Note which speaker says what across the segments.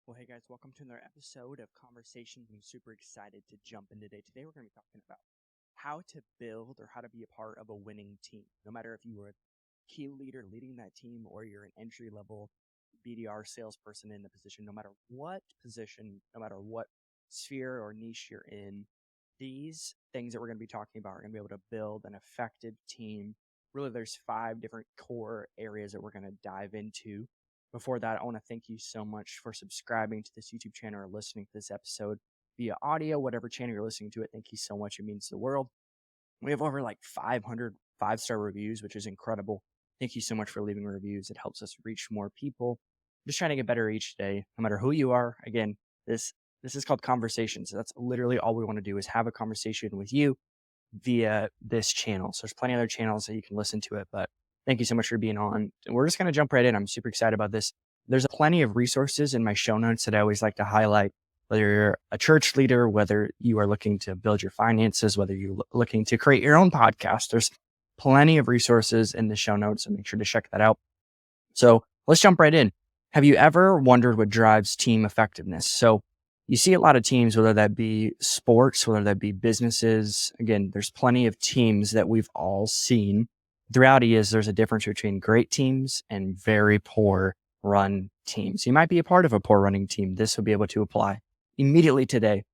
Speaker 1: Well, hey guys, welcome to another episode of Conversations. I'm super excited to jump in today. Today we're going to be talking about how to build or how to be a part of a winning team. No matter if you were a key leader leading that team or you're an entry level BDR salesperson in the position, no matter what position, no matter what sphere or niche you're in, these things that we're going to be talking about are going to be able to build an effective team. Really, there's 5 different core areas that we're going to dive into. Before that, I want to thank you so much for subscribing to this YouTube channel or listening to this episode via audio, whatever channel you're listening to it. Thank you so much. It means the world. We have over 500 5-star reviews, which is incredible. Thank you so much for leaving reviews. It helps us reach more people. Just trying to get better each day, no matter who you are. Again, this is called Conversations. That's literally all we want to do is have a conversation with you via this channel. So there's plenty of other channels that you can listen to it, but thank you so much for being on. We're just going to jump right in. I'm super excited about this. There's plenty of resources in my show notes that I always like to highlight, whether you're a church leader, whether you are looking to build your finances, whether you're looking to create your own podcast. There's plenty of resources in the show notes, so make sure to check that out. So let's jump right in. Have you ever wondered what drives team effectiveness? So you see a lot of teams, whether that be sports, whether that be businesses. Again, there's plenty of teams that we've all seen. The reality is there's a difference between great teams and very poor run teams. You might be a part of a poor running team. This will be able to apply immediately today.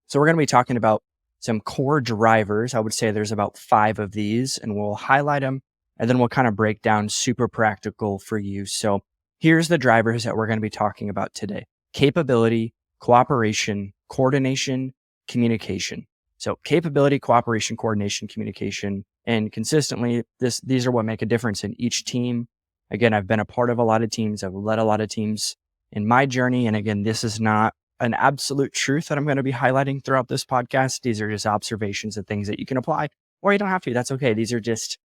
Speaker 1: So we're going to be talking about some core drivers. I would say there's about 5 of these, and we'll highlight them, and then we'll kind of break down super practical for you. So here's the drivers that we're going to be talking about today: capability, cooperation, coordination, communication. So capability, cooperation, coordination, communication, and consistently, these are what make a difference in each team. Again, I've been a part of a lot of teams. I've led a lot of teams in my journey. And again, this is not an absolute truth that I'm going to be highlighting throughout this podcast. These are just observations and things that you can apply, or you don't have to. That's okay. These are just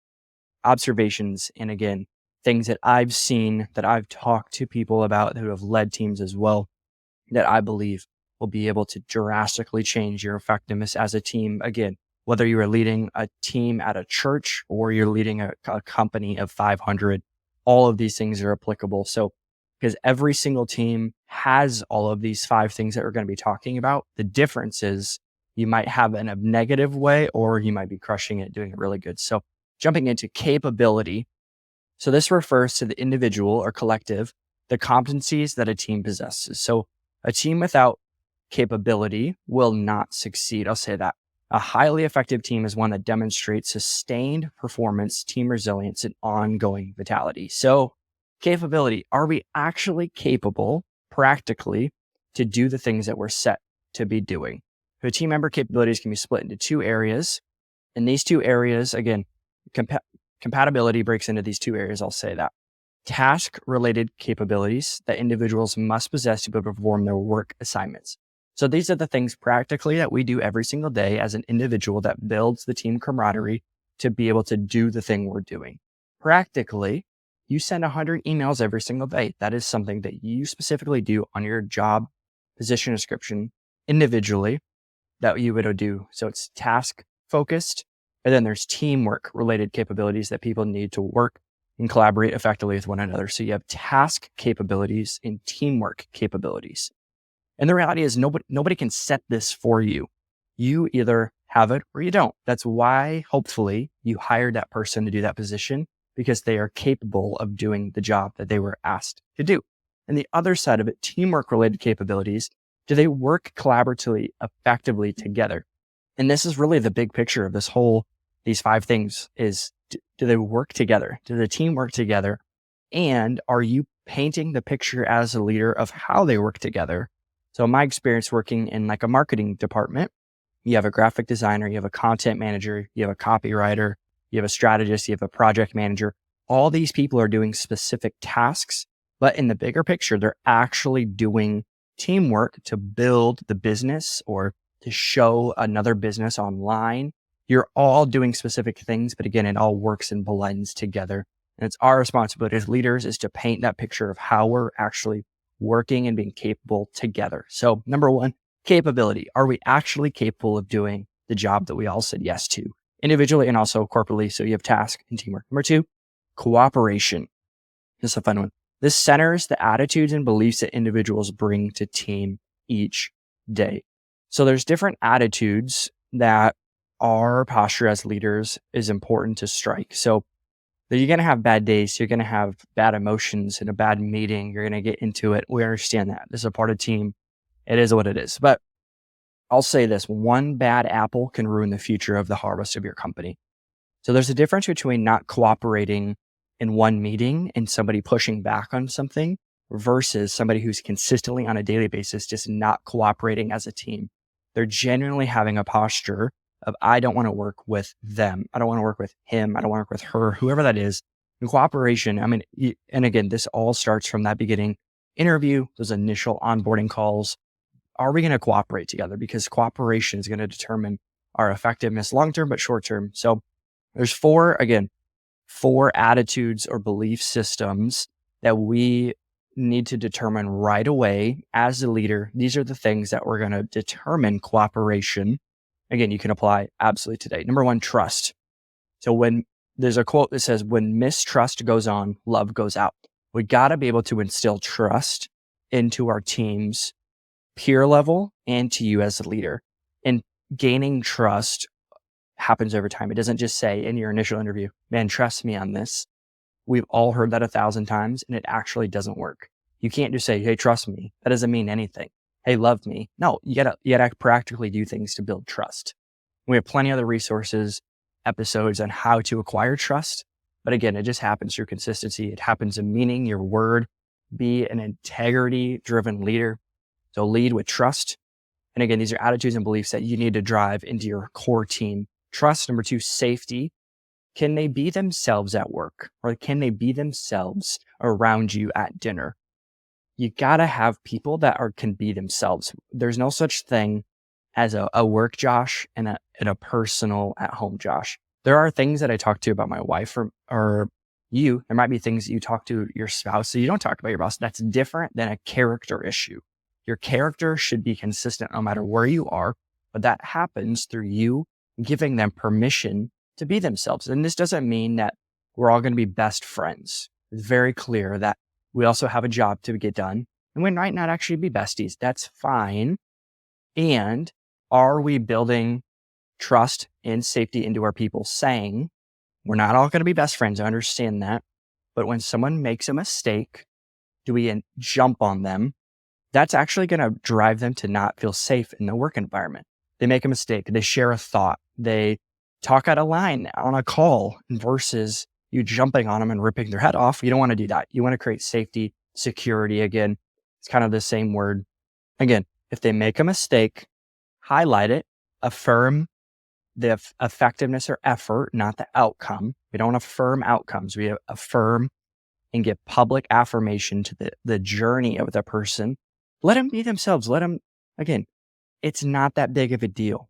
Speaker 1: observations. And again, things that I've seen, that I've talked to people about who have led teams as well, that I believe will be able to drastically change your effectiveness as a team. Again, whether you are leading a team at a church or you're leading a company of 500, all of these things are applicable. So because every single team has all of these 5 things that we're going to be talking about, the difference is you might have it in a negative way, or you might be crushing it, doing it really good. So jumping into capability. So this refers to the individual or collective, the competencies that a team possesses. So a team without capability will not succeed. I'll say that. A highly effective team is one that demonstrates sustained performance, team resilience, and ongoing vitality. So capability, are we actually capable practically to do the things that we're set to be doing? So team member capabilities can be split into 2 areas. And these 2 areas, again, compatibility breaks into these 2 areas. I'll say that. Task-related capabilities that individuals must possess to be able to perform their work assignments. So these are the things practically that we do every single day as an individual that builds the team camaraderie to be able to do the thing we're doing. Practically, you send 100 emails every single day. That is something that you specifically do on your job position description individually that you would do. So it's task-focused, and then there's teamwork-related capabilities that people need to work and collaborate effectively with one another. So you have task capabilities and teamwork capabilities. And the reality is nobody can set this for you. You either have it or you don't. That's why, hopefully, you hired that person to do that position, because they are capable of doing the job that they were asked to do. And the other side of it, teamwork-related capabilities, do they work collaboratively, effectively together? And this is really the big picture of these 5 things is, do they work together? Do the team work together? And are you painting the picture as a leader of how they work together? So in my experience working in a marketing department, you have a graphic designer, you have a content manager, you have a copywriter, you have a strategist, you have a project manager. All these people are doing specific tasks, but in the bigger picture, they're actually doing teamwork to build the business or to show another business online. You're all doing specific things, but again, it all works and blends together. And it's our responsibility as leaders is to paint that picture of how we're actually working and being capable together. So number 1, capability. Are we actually capable of doing the job that we all said yes to, individually and also corporately? So you have task and teamwork. Number 2, cooperation. This is a fun one. This centers the attitudes and beliefs that individuals bring to team each day. So there's different attitudes that our posture as leaders is important to strike. So you're going to have bad days. You're going to have bad emotions in a bad meeting. You're going to get into it. We understand that. This is a part of team. It is what it is. But I'll say this, one bad apple can ruin the future of the harvest of your company. So there's a difference between not cooperating in one meeting and somebody pushing back on something versus somebody who's consistently on a daily basis just not cooperating as a team. They're genuinely having a posture of, I don't want to work with them. I don't want to work with him. I don't want to work with her, whoever that is. In cooperation, I mean, and again, this all starts from that beginning interview, those initial onboarding calls. Are we going to cooperate together? Because cooperation is going to determine our effectiveness long-term, but short-term. So there's four attitudes or belief systems that we need to determine right away as a leader. These are the things that we're going to determine cooperation. Again, you can apply absolutely today. Number one, trust. So when there's a quote that says, when mistrust goes on, love goes out. We got to be able to instill trust into our team's peer level and to you as a leader. And gaining trust happens over time. It doesn't just say in your initial interview, man, trust me on this. We've all heard that 1,000 times and it actually doesn't work. You can't just say, hey, trust me. That doesn't mean anything. Hey, love me. No, you gotta practically do things to build trust. We have plenty of other resources, episodes on how to acquire trust. But again, it just happens through consistency. It happens in meaning your word. Be an integrity-driven leader. So lead with trust. And again, these are attitudes and beliefs that you need to drive into your core team. Trust. Number two, safety. Can they be themselves at work? Or can they be themselves around you at dinner? You got to have people that can be themselves. There's no such thing as a work Josh and a personal at home Josh. There are things that I talk to about my wife or you. There might be things that you talk to your spouse that you don't talk about your boss. That's different than a character issue. Your character should be consistent no matter where you are, but that happens through you giving them permission to be themselves. And this doesn't mean that we're all going to be best friends. It's very clear that we also have a job to get done and we might not actually be besties. That's fine. And are we building trust and safety into our people, saying we're not all going to be best friends? I understand that. But when someone makes a mistake, do we jump on them? That's actually going to drive them to not feel safe in the work environment. They make a mistake. They share a thought. They talk out of line on a call versus you jumping on them and ripping their head off. You don't want to do that. You want to create safety, security. Again, it's kind of the same word. Again, if they make a mistake, highlight it, affirm the effectiveness or effort, not the outcome. We don't affirm outcomes. We affirm and give public affirmation to the journey of the person. Let them be themselves. Again, it's not that big of a deal.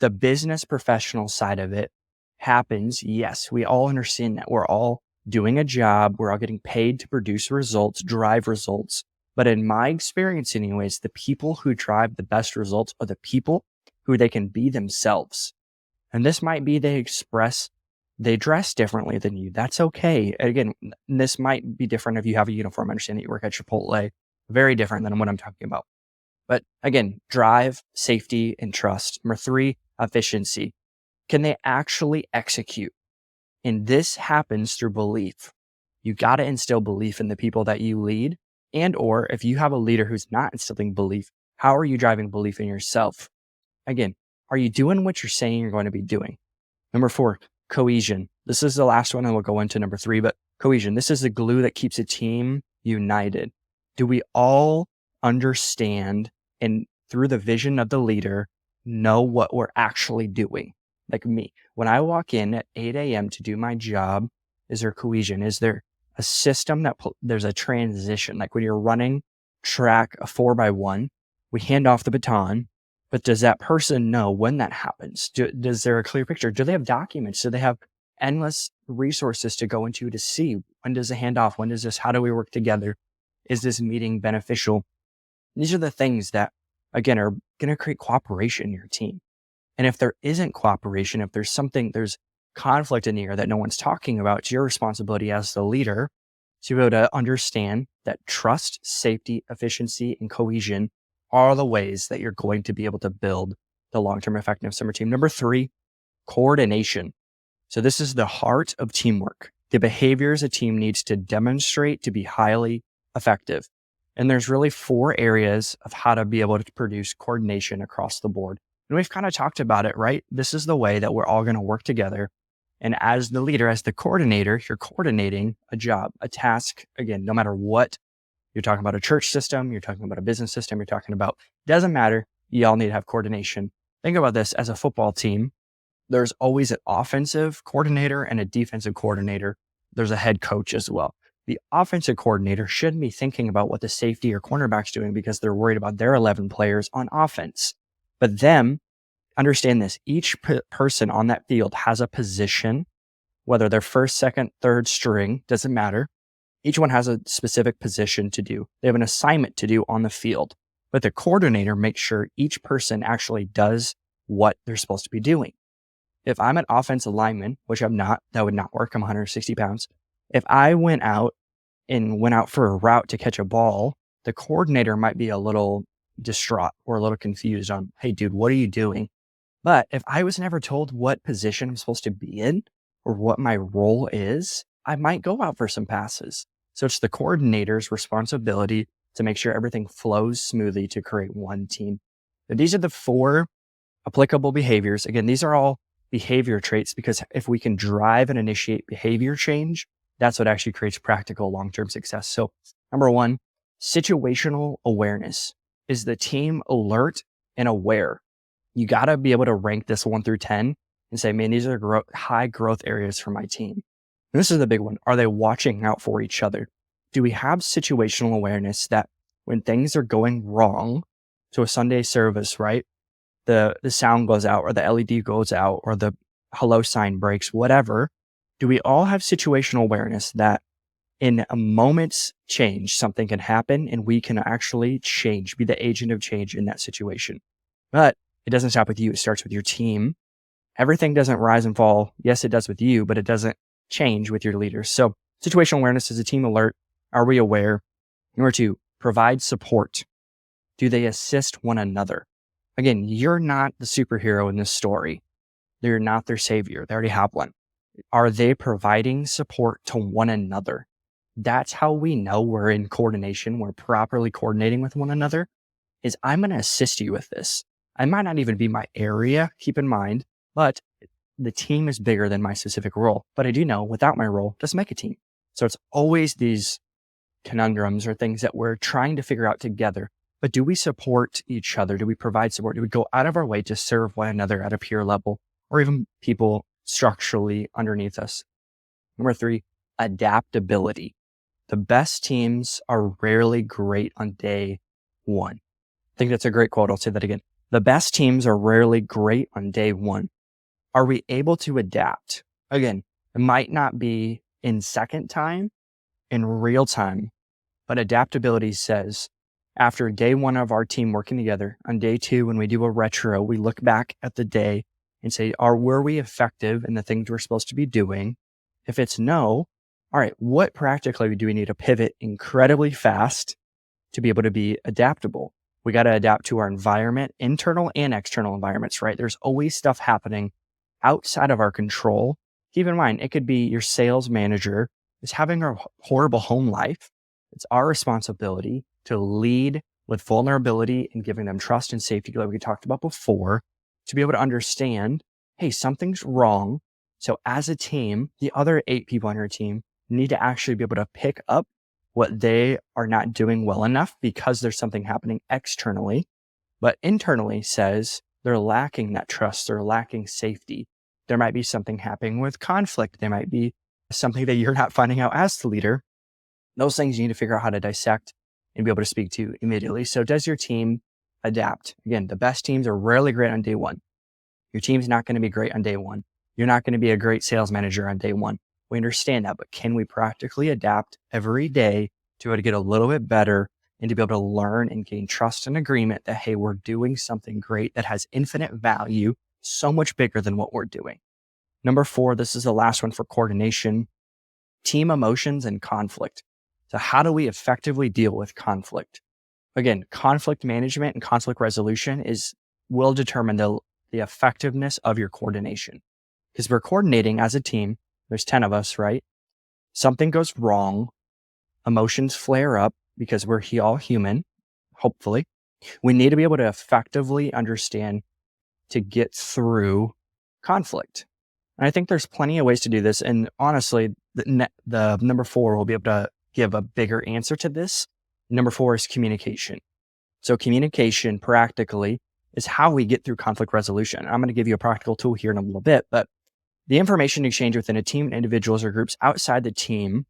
Speaker 1: The business professional side of it happens. Yes, we all understand that we're all doing a job. We're all getting paid to produce results, drive results. But in my experience anyways, the people who drive the best results are the people who they can be themselves. And this might be they dress differently than you. That's okay. Again, this might be different if you have a uniform. I understand that you work at Chipotle. Very different than what I'm talking about. But again, drive, safety, and trust. Number three, efficiency. Can they actually execute? And this happens through belief. You got to instill belief in the people that you lead. And or if you have a leader who's not instilling belief, how are you driving belief in yourself? Again, are you doing what you're saying you're going to be doing? Number four, cohesion. This is the last one and we'll go into number three, but cohesion. This is the glue that keeps a team united. Do we all understand and through the vision of the leader, know what we're actually doing? Like me, when I walk in at 8 a.m. to do my job, is there cohesion? Is there a system that there's a transition? Like when you're running track a 4x1, we hand off the baton, but does that person know when that happens? Does there a clear picture? Do they have documents? Do they have endless resources to go into to see when does the handoff? When does this? How do we work together? Is this meeting beneficial? These are the things that, again, are going to create cooperation in your team. And if there isn't cooperation, if there's conflict in the air that no one's talking about, it's your responsibility as the leader to be able to understand that trust, safety, efficiency, and cohesion are the ways that you're going to be able to build the long-term effective summer team. Number 3, coordination. So this is the heart of teamwork, the behaviors a team needs to demonstrate to be highly effective. And there's really 4 areas of how to be able to produce coordination across the board. And we've kind of talked about it, right? This is the way that we're all going to work together. And as the leader, as the coordinator, you're coordinating a job, a task. Again, no matter what, you're talking about a church system, you're talking about a business system, you're talking about, doesn't matter. You all need to have coordination. Think about this as a football team. There's always an offensive coordinator and a defensive coordinator. There's a head coach as well. The offensive coordinator shouldn't be thinking about what the safety or cornerback's doing because they're worried about their 11 players on offense. But them, understand this, each person on that field has a position, whether they're first, second, third string, doesn't matter. Each one has a specific position to do. They have an assignment to do on the field. But the coordinator makes sure each person actually does what they're supposed to be doing. If I'm an offensive lineman, which I'm not, that would not work. I'm 160 pounds. If I went out for a route to catch a ball, the coordinator might be a little distraught or a little confused on, hey, dude, what are you doing? But if I was never told what position I'm supposed to be in or what my role is, I might go out for some passes. So it's the coordinator's responsibility to make sure everything flows smoothly to create one team. And these are the 4 applicable behaviors. Again, these are all behavior traits because if we can drive and initiate behavior change, that's what actually creates practical long-term success. So number 1, situational awareness. Is the team alert and aware? You got to be able to rank this 1 through 10 and say, man, these are high growth areas for my team. And this is the big one. Are they watching out for each other? Do we have situational awareness that when things are going wrong, so a Sunday service, right? The sound goes out or the LED goes out or the hello sign breaks, whatever. Do we all have situational awareness that in a moment's change, something can happen and we can actually change, be the agent of change in that situation? But it doesn't stop with you. It starts with your team. Everything doesn't rise and fall. Yes, it does with you, but it doesn't change with your leaders. So situational awareness is a team alert. Are we aware? Number 2, provide support. Do they assist one another? Again, you're not the superhero in this story. You're not their savior. They already have one. Are they providing support to one another? That's how we know we're in coordination. We're properly coordinating with one another is I'm going to assist you with this. I might not even be my area, keep in mind, but the team is bigger than my specific role. But I do know without my role, doesn't make a team. So it's always these conundrums or things that we're trying to figure out together. But do we support each other? Do we provide support? Do we go out of our way to serve one another at a peer level or even people structurally underneath us? Number 3, adaptability. The best teams are rarely great on day 1. I think that's a great quote. I'll say that again. The best teams are rarely great on day 1. Are we able to adapt? Again, it might not be in second time, in real time, but adaptability says after day 1 of our team working together, on day 2, when we do a retro, we look back at the day and say, were we effective in the things we're supposed to be doing? If it's no, all right, what practically do we need to pivot incredibly fast to be able to be adaptable? We got to adapt to our environment, internal and external environments, right? There's always stuff happening outside of our control. Keep in mind, it could be your sales manager is having a horrible home life. It's our responsibility to lead with vulnerability and giving them trust and safety, like we talked about before, to be able to understand, hey, something's wrong. So as a team, the other 8 people on your team need to actually be able to pick up what they are not doing well enough because there's something happening externally, but internally says they're lacking that trust, they're lacking safety. There might be something happening with conflict. There might be something that you're not finding out as the leader. Those things you need to figure out how to dissect and be able to speak to immediately. So does your team adapt? Again, the best teams are rarely great on day 1. Your team's not going to be great on day 1. You're not going to be a great sales manager on day 1. We understand that, but can we practically adapt every day to be able to get a little bit better and to be able to learn and gain trust and agreement that, hey, we're doing something great that has infinite value, so much bigger than what we're doing. Number 4, this is the last one for coordination, team emotions and conflict. So how do we effectively deal with conflict? Again, conflict management and conflict resolution will determine the effectiveness of your coordination. Because we're coordinating as a team. There's 10 of us, right? Something goes wrong. Emotions flare up because we're all human, hopefully. We need to be able to effectively understand to get through conflict. And I think there's plenty of ways to do this. And honestly, the number 4 will be able to give a bigger answer to this. Number 4 is communication. So communication practically is how we get through conflict resolution. I'm going to give you a practical tool here in a little bit, but the information exchange within a team, individuals or groups outside the team,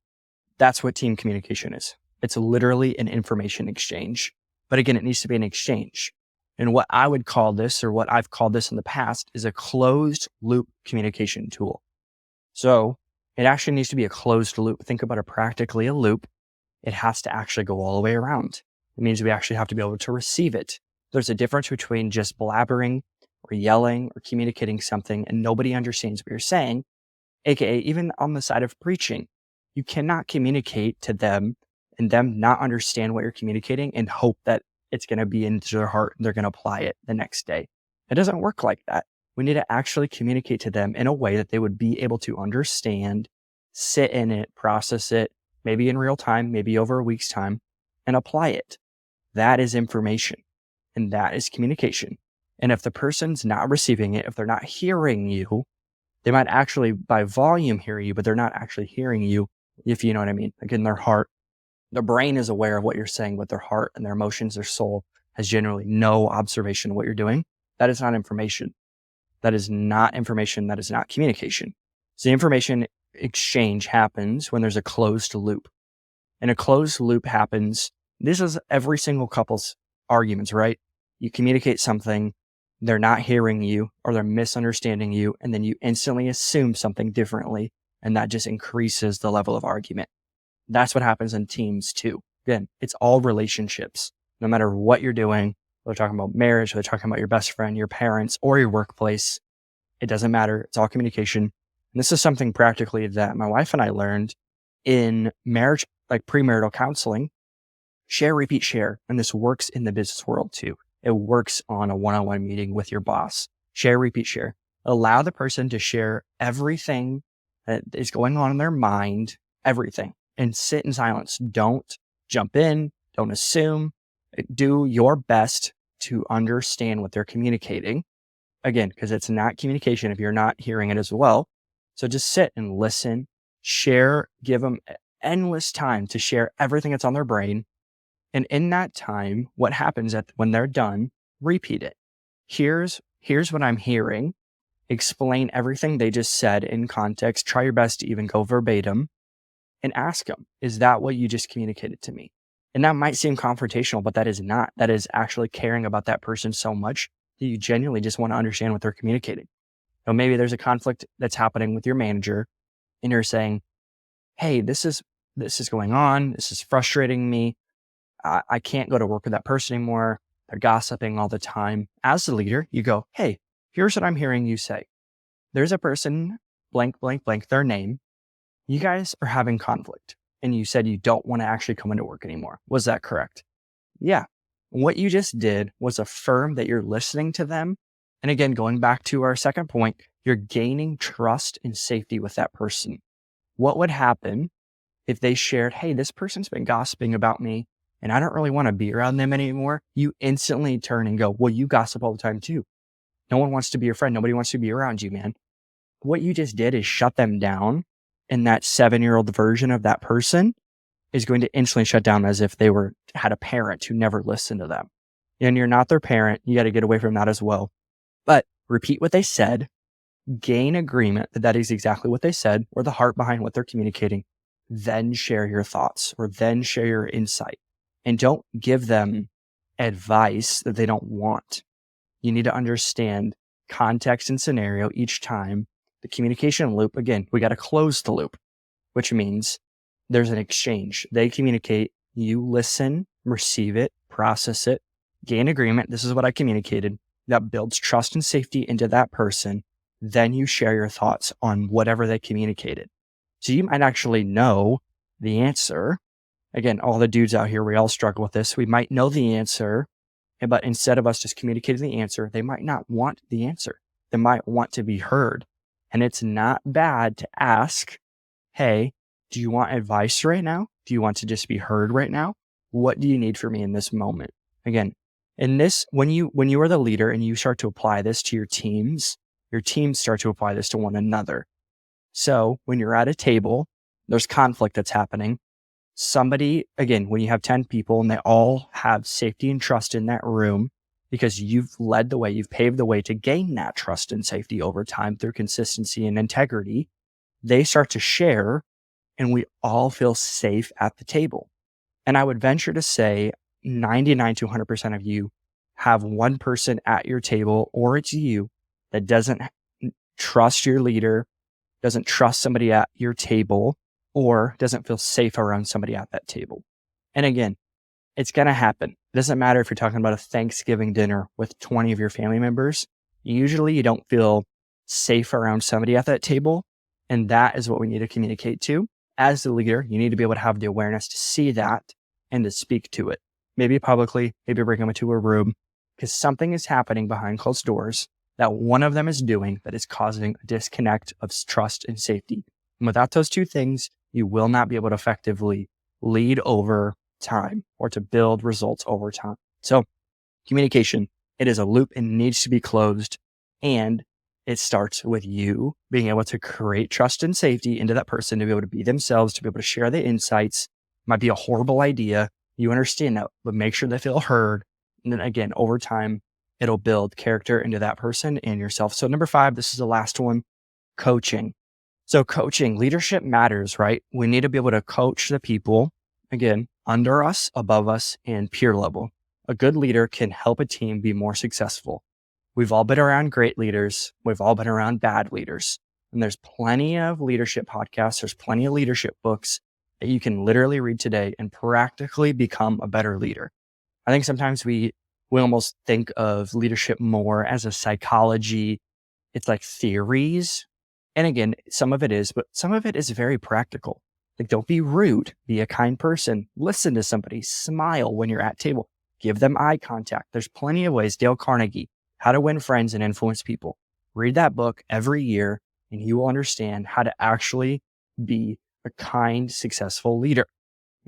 Speaker 1: that's what team communication is. It's literally an information exchange. But again, it needs to be an exchange. And what I would call this, or what I've called this in the past, is a closed loop communication tool. So it actually needs to be a closed loop. Think about it practically a loop. It has to actually go all the way around. It means we actually have to be able to receive it. There's a difference between just blabbering or yelling or communicating something and nobody understands what you're saying, aka even on the side of preaching. You cannot communicate to them and them not understand what you're communicating and hope that it's going to be into their heart and they're going to apply it the next day. It doesn't work like that. We need to actually communicate to them in a way that they would be able to understand, sit in it, process it, maybe in real time, maybe over a week's time, and apply it. That is information, and that is communication. And if the person's not receiving it, if they're not hearing you, they might actually by volume hear you, but they're not actually hearing you, if you know what I mean. Like in their heart, the brain is aware of what you're saying, but their heart and their emotions, their soul has generally no observation of what you're doing. That is not information. That is not information. That is not communication. So the information exchange happens when there's a closed loop. And a closed loop happens, this is every single couple's arguments, right? You communicate something, they're not hearing you or they're misunderstanding you, and then you instantly assume something differently, and that just increases the level of argument. That's what happens in teams too. Again, it's all relationships. No matter what you're doing, whether they're talking about marriage, whether they're talking about your best friend, your parents, or your workplace, it doesn't matter. It's all communication. And this is something practically that my wife and I learned in marriage, like premarital counseling. Share, repeat, share. And this works in the business world too. It works on a one-on-one meeting with your boss. Share, repeat, share. Allow the person to share everything that is going on in their mind, everything, and sit in silence. Don't jump in. Don't assume. Do your best to understand what they're communicating. Again, because it's not communication if you're not hearing it as well. So just sit and listen, share, give them endless time to share everything that's on their brain. And in that time, what happens when they're done, repeat it. Here's what I'm hearing. Explain everything they just said in context. Try your best to even go verbatim and ask them, is that what you just communicated to me? And that might seem confrontational, but that is not. That is actually caring about that person so much that you genuinely just want to understand what they're communicating. So maybe there's a conflict that's happening with your manager and you're saying, hey, this is going on. This is frustrating me. I can't go to work with that person anymore. They're gossiping all the time. As the leader, you go, hey, here's what I'm hearing you say. There's a person, blank, blank, blank, their name. You guys are having conflict. And you said you don't want to actually come into work anymore. Was that correct? Yeah. What you just did was affirm that you're listening to them. And again, going back to our second point, you're gaining trust and safety with that person. What would happen if they shared, hey, this person's been gossiping about me and I don't really want to be around them anymore? You instantly turn and go, well, you gossip all the time too. No one wants to be your friend. Nobody wants to be around you, man. What you just did is shut them down. And that 7-year-old version of that person is going to instantly shut down as if they had a parent who never listened to them. And you're not their parent. You got to get away from that as well. But repeat what they said, gain agreement that that is exactly what they said or the heart behind what they're communicating. Then share your thoughts or then share your insight. And don't give them advice that they don't want. You need to understand context and scenario each time. The communication loop, again, we got to close the loop, which means there's an exchange. They communicate, you listen, receive it, process it, gain agreement. This is what I communicated. That builds trust and safety into that person. Then you share your thoughts on whatever they communicated. So you might actually know the answer Again, all the dudes out here, we all struggle with this. We might know the answer, but instead of us just communicating the answer, they might not want the answer. They might want to be heard. And it's not bad to ask, hey, do you want advice right now? Do you want to just be heard right now? What do you need from me in this moment? Again, in this, when you are the leader and you start to apply this to your teams start to apply this to one another. So when you're at a table, there's conflict that's happening. Somebody, again, when you have 10 people and they all have safety and trust in that room because you've led the way, you've paved the way to gain that trust and safety over time through consistency and integrity, they start to share and we all feel safe at the table. And I would venture to say 99 to 100% of you have one person at your table, or it's you, that doesn't trust your leader, doesn't trust somebody at your table, or doesn't feel safe around somebody at that table. And again, it's going to happen. It doesn't matter if you're talking about a Thanksgiving dinner with 20 of your family members. Usually you don't feel safe around somebody at that table. And that is what we need to communicate to. As the leader, you need to be able to have the awareness to see that and to speak to it. Maybe publicly, maybe bring them into a room, because something is happening behind closed doors that one of them is doing that is causing a disconnect of trust and safety. And without those two things, you will not be able to effectively lead over time or to build results over time. So communication, it is a loop and needs to be closed. And it starts with you being able to create trust and safety into that person to be able to be themselves, to be able to share the insights. Might be a horrible idea. You understand that, but make sure they feel heard. And then again, over time, it'll build character into that person and yourself. So number 5, this is the last one, coaching. So coaching, leadership matters, right? We need to be able to coach the people, again, under us, above us, and peer level. A good leader can help a team be more successful. We've all been around great leaders. We've all been around bad leaders. And there's plenty of leadership podcasts. There's plenty of leadership books that you can literally read today and practically become a better leader. I think sometimes we almost think of leadership more as a psychology. It's like theories. And again, some of it is, but some of it is very practical. Like, don't be rude, be a kind person, listen to somebody, smile when you're at table, give them eye contact. There's plenty of ways. Dale Carnegie, How to Win Friends and Influence People. Read that book every year and you will understand how to actually be a kind, successful leader.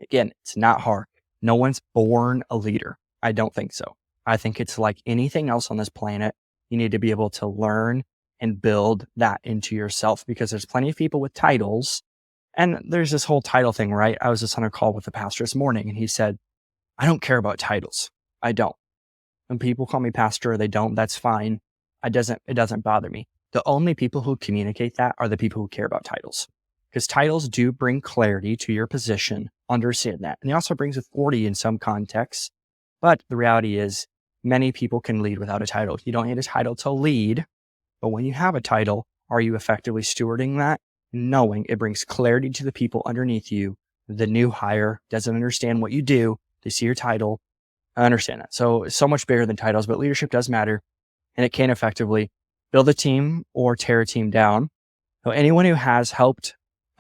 Speaker 1: Again, it's not hard. No one's born a leader. I don't think so. I think it's like anything else on this planet. You need to be able to learn and build that into yourself, because there's plenty of people with titles. And there's this whole title thing, right? I was just on a call with the pastor this morning and he said, I don't care about titles. I don't. When people call me pastor or they don't, that's fine. It doesn't bother me. The only people who communicate that are the people who care about titles, because titles do bring clarity to your position. Understand that. And it also brings authority in some contexts. But the reality is many people can lead without a title. You don't need a title to lead. But when you have a title, are you effectively stewarding that? Knowing it brings clarity to the people underneath you. The new hire doesn't understand what you do. They see your title. I understand that. So it's so much bigger than titles, but leadership does matter, and it can effectively build a team or tear a team down. So anyone who has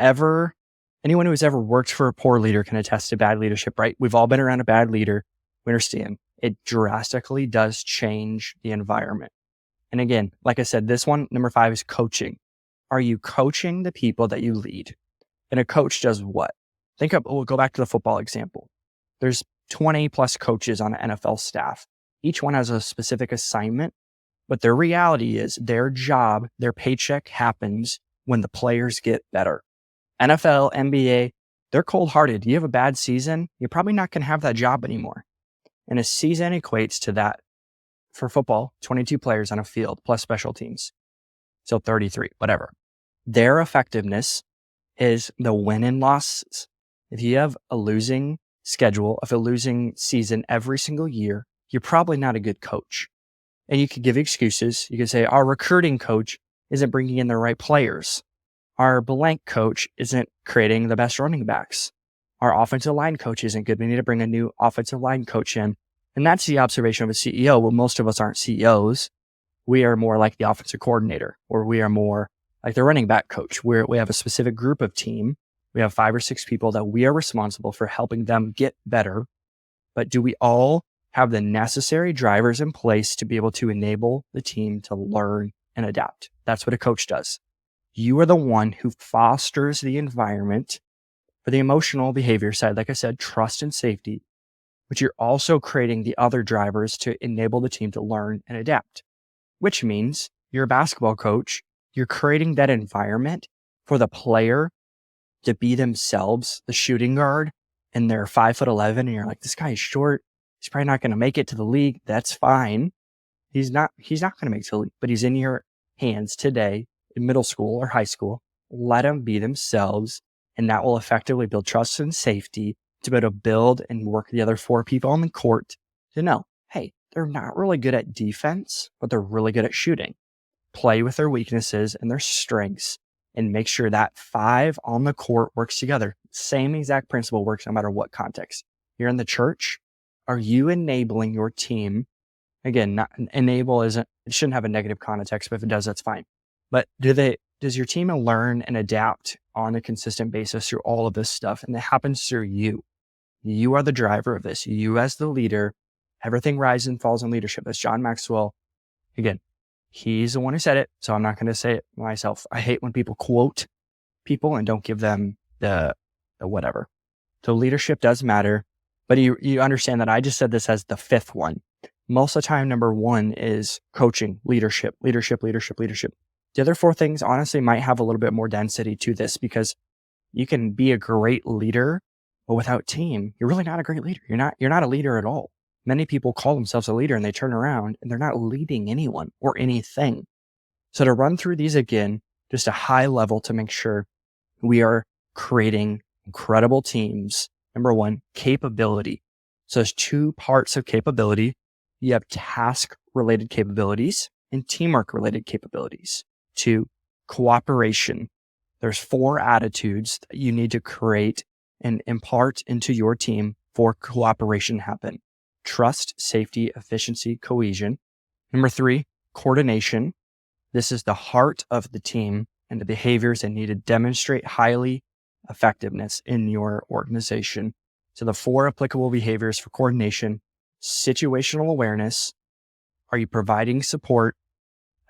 Speaker 1: anyone who has ever worked for a poor leader can attest to bad leadership, right? We've all been around a bad leader. We understand it drastically does change the environment. And again, like I said, this one, number 5, is coaching. Are you coaching the people that you lead? And a coach does what? We'll go back to the football example. There's 20 plus coaches on an NFL staff. Each one has a specific assignment, but their reality is their job, their paycheck happens when the players get better. NFL, NBA, they're cold-hearted. You have a bad season, you're probably not going to have that job anymore. And a season equates to that. For football, 22 players on a field plus special teams. So 33, whatever. Their effectiveness is the win and losses. If you have a losing schedule, of a losing season every single year, you're probably not a good coach. And you could give excuses. You could say, our recruiting coach isn't bringing in the right players. Our blank coach isn't creating the best running backs. Our offensive line coach isn't good. We need to bring a new offensive line coach in. And that's the observation of a CEO. Well, most of us aren't CEOs. We are more like the offensive coordinator, or we are more like the running back coach, where we have a specific group of team. We have 5 or 6 people that we are responsible for helping them get better. But do we all have the necessary drivers in place to be able to enable the team to learn and adapt? That's what a coach does. You are the one who fosters the environment for the emotional behavior side, like I said, trust and safety, but you're also creating the other drivers to enable the team to learn and adapt, which means you're a basketball coach. You're creating that environment for the player to be themselves, the shooting guard, and they're 5'11", and you're like, this guy is short. He's probably not going to make it to the league. That's fine. He's not going to make it to the league, but he's in your hands today in middle school or high school. Let them be themselves, and that will effectively build trust and safety to be able to build and work the other 4 people on the court to know, hey, they're not really good at defense, but they're really good at shooting. Play with their weaknesses and their strengths and make sure that 5 on the court works together. Same exact principle works no matter what context. You're in the church. Are you enabling your team? Again, not enable it shouldn't have a negative context, but if it does, that's fine. But does your team learn and adapt on a consistent basis through all of this stuff? And it happens through you. You are the driver of this. You as the leader, everything rises and falls in leadership. That's John Maxwell. Again, he's the one who said it, so I'm not going to say it myself. I hate when people quote people and don't give them the whatever. So leadership does matter, but you understand that I just said this as the 5th one. Most of the time, number 1 is coaching, leadership. The other 4 things, honestly, might have a little bit more density to this because you can be a great leader, but without team, you're really not a great leader. You're not a leader at all. Many people call themselves a leader and they turn around and they're not leading anyone or anything. So to run through these again, just a high level to make sure we are creating incredible teams. Number 1, capability. So there's 2 parts of capability. You have task-related capabilities and teamwork-related capabilities. 2, cooperation. There's 4 attitudes that you need to create and impart into your team for cooperation to happen. Trust, safety, efficiency, cohesion. Number 3, coordination. This is the heart of the team and the behaviors that need to demonstrate highly effectiveness in your organization. So the 4 applicable behaviors for coordination: situational awareness. Are you providing support,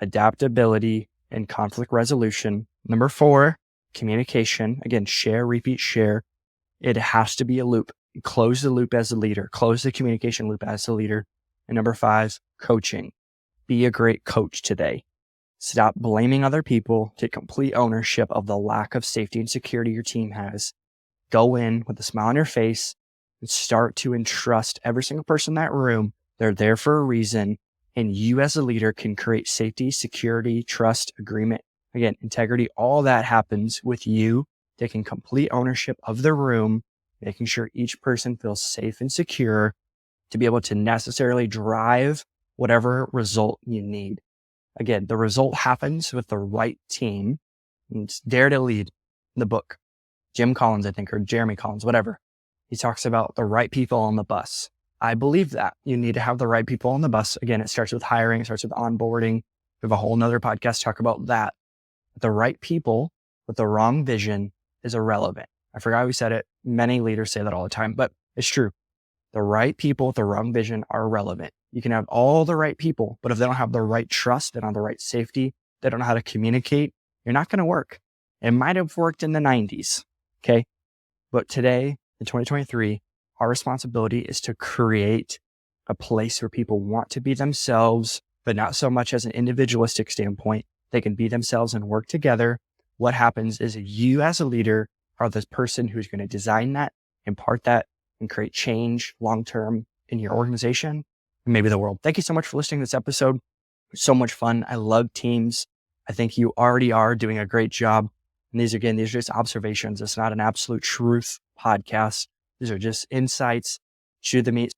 Speaker 1: adaptability, and conflict resolution? Number 4, communication. Again, share, repeat, share. It has to be a loop. Close the loop as a leader. Close the communication loop as a leader. And number 5, coaching. Be a great coach today. Stop blaming other people. Take complete ownership of the lack of safety and security your team has. Go in with a smile on your face and start to entrust every single person in that room. They're there for a reason. And you as a leader can create safety, security, trust, agreement, again, integrity. All that happens with you taking complete ownership of the room, making sure each person feels safe and secure to be able to necessarily drive whatever result you need. Again, the result happens with the right team. It's Dare to Lead in the book. Jim Collins, I think, or Jeremy Collins, whatever. He talks about the right people on the bus. I believe that you need to have the right people on the bus. Again, it starts with hiring, it starts with onboarding. We have a whole nother podcast to talk about that. But the right people with the wrong vision is irrelevant. I forgot we said it. Many leaders say that all the time, but it's true. The right people with the wrong vision are irrelevant. You can have all the right people, but if they don't have the right trust, they don't have the right safety, they don't know how to communicate, you're not going to work. It might have worked in the 90s. Okay. But today, in 2023, our responsibility is to create a place where people want to be themselves, but not so much as an individualistic standpoint. They can be themselves and work together. What happens is you as a leader are the person who's going to design that, impart that, and create change long-term in your organization and maybe the world. Thank you so much for listening to this episode. It was so much fun. I love teams. I think you already are doing a great job. And these are just observations. It's not an absolute truth podcast. These are just insights. Chew the meat.